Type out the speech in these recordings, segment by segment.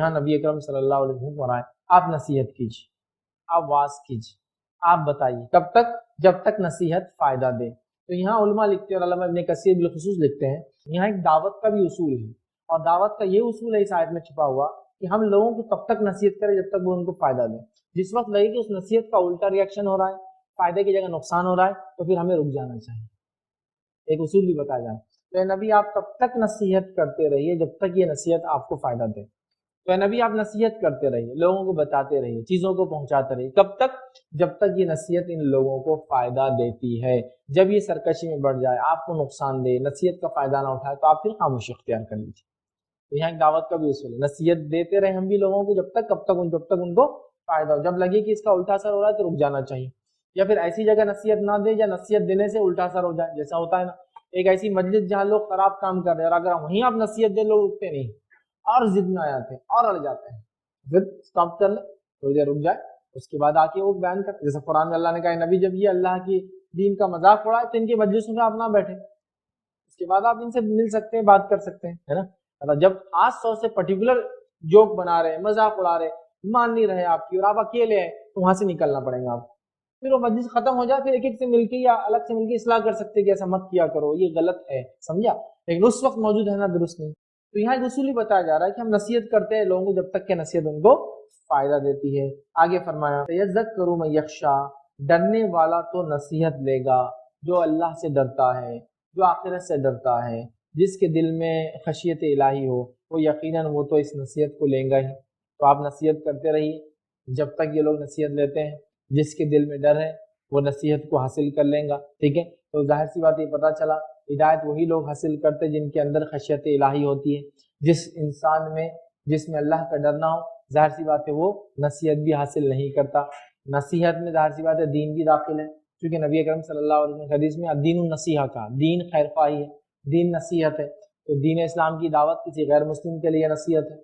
یہاں نبی اکرم صلی اللہ علیہ وسلم فرمائے آپ نصیحت کیجیے، آپ واعظ کیجیے، آپ بتائیے، کب تک؟ جب تک نصیحت فائدہ دے۔ تو یہاں علماء لکھتے ہیں اور علامہ ابن کثیر بالخصوص لکھتے ہیں، یہاں ایک دعوت کا بھی اصول ہے، اور دعوت کا یہ اصول ہے اس آیت میں چھپا ہوا کہ ہم لوگوں کو تب تک نصیحت کریں جب تک وہ ان کو فائدہ دیں۔ جس وقت لگے کہ اس نصیحت کا الٹا ریئیکشن ہو رہا ہے، فائدے کی جگہ نقصان ہو رہا ہے، تو پھر ہمیں رک جانا چاہیے۔ ایک اصول بھی بتایا جائے تو اے نبی آپ تب تک نصیحت کرتے رہیے جب تک یہ نصیحت آپ کو فائدہ دے۔ تو اے نبی آپ نصیحت کرتے رہیے، لوگوں کو بتاتے رہیے، چیزوں کو پہنچاتے رہیے، کب تک؟ جب تک یہ نصیحت ان لوگوں کو فائدہ دیتی ہے۔ جب یہ سرکشی میں بڑھ جائے، آپ کو نقصان دے، نصیحت کا فائدہ نہ اٹھائے، تو آپ پھر خاموشی اختیار کر لیجیے۔ تو یہاں ایک دعوت کا بھی اصول ہے، نصیحت دیتے رہے ہم بھی لوگوں کو جب تک ان کو فائدہ ہو۔ جب لگے کہ اس کا الٹا اثر ہو رہا ہے تو رک جانا چاہیے، یا پھر ایسی جگہ نصیحت نہ دے یا نصیحت دینے سے الٹا اثر ہو جائے، جیسا ہوتا ہے نا ایک ایسی مجلس جہاں لوگ خراب کام کر رہے ہیں اور اگر وہیں آپ نصیحت دے لوگ رکتے نہیں اور ضد میں آ جاتے ہیں اور اڑ جاتے ہیں، پھر اسٹاپ کر لیں، تھوڑی دیر رک جائے، اس کے بعد آ کے وہ بیان کر، جیسے قرآن میں اللہ نے کہا نبی جب یہ اللہ کی دین کا مذاق اڑائے تو ان کی مجلسوں میں آپ نہ بیٹھیں، اس کے بعد آپ ان سے مل سکتے ہیں، بات کر سکتے ہیں، ہے نا۔ جب خاص طور سے پرٹیکولر جوک بنا رہے ہیں، مذاق اڑا رہے ہیں، مان نہیں رہے آپ کی اور آپ اکیلے ہیں، تو وہاں سے نکلنا پڑے گا آپ کو۔ پھر وہ مجلس ختم ہو جائے، پھر ایک ایک سے مل کے یا الگ سے مل کے اصلاح کر سکتے کہ ایسا مت کیا کرو، یہ غلط ہے، سمجھا، لیکن اس وقت موجود ہے نا درست نہیں۔ تو یہاں ایک اصول ہی بتایا جا رہا ہے کہ ہم نصیحت کرتے ہیں لوگوں کو جب تک کہ نصیحت ان کو فائدہ دیتی ہے۔ آگے فرمایا یذکر من یخشی، ڈرنے والا تو نصیحت لے گا جو اللہ سے ڈرتا ہے، جو آخرت سے ڈرتا ہے، جس کے دل میں خشیت الہی ہو، وہ یقیناً وہ تو اس نصیحت کو لیں گا ہی۔ تو آپ نصیحت کرتے رہیے جب تک یہ لوگ نصیحت لیتے ہیں، جس کے دل میں ڈر ہے وہ نصیحت کو حاصل کر لیں گا، ٹھیک ہے۔ تو ظاہر سی بات یہ پتہ چلا ہدایت وہی لوگ حاصل کرتے جن کے اندر خشیت الہی ہوتی ہے۔ جس انسان میں جس میں اللہ کا ڈر نہ ہو، ظاہر سی بات ہے وہ نصیحت بھی حاصل نہیں کرتا۔ نصیحت میں ظاہر سی بات ہے دین بھی داخل ہے، کیونکہ نبی اکرم صلی اللہ علیہ وسلم حدیث میں الدین النصیحہ کا، دین خیر خواہی ہے، دین نصیحت ہے۔ تو دین اسلام کی دعوت کسی غیر مسلم کے لیے نصیحت ہے،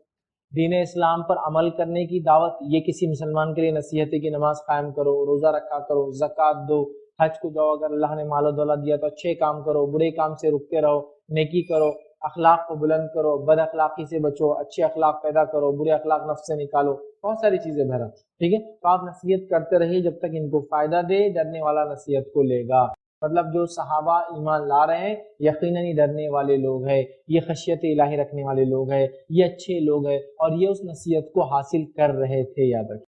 دین اسلام پر عمل کرنے کی دعوت یہ کسی مسلمان کے لیے نصیحت ہے کہ نماز قائم کرو، روزہ رکھا کرو، زکوٰۃ دو، حج کو جاؤ، اگر اللہ نے مال و دولت دیا تو اچھے کام کرو، برے کام سے رکتے رہو، نیکی کرو، اخلاق کو بلند کرو، بد اخلاقی سے بچو، اچھے اخلاق پیدا کرو، برے اخلاق نفس سے نکالو، بہت ساری چیزیں بہرا، ٹھیک ہے۔ تو آپ نصیحت کرتے رہیے جب تک ان کو فائدہ دے، ڈرنے والا نصیحت کو لے گا۔ مطلب جو صحابہ ایمان لا رہے ہیں یقیناً ہی ڈرنے والے لوگ ہیں، یہ خشیت الہی رکھنے والے لوگ ہیں، یہ اچھے لوگ ہیں اور یہ اس نصیحت کو حاصل کر رہے تھے، یاد رکھیں۔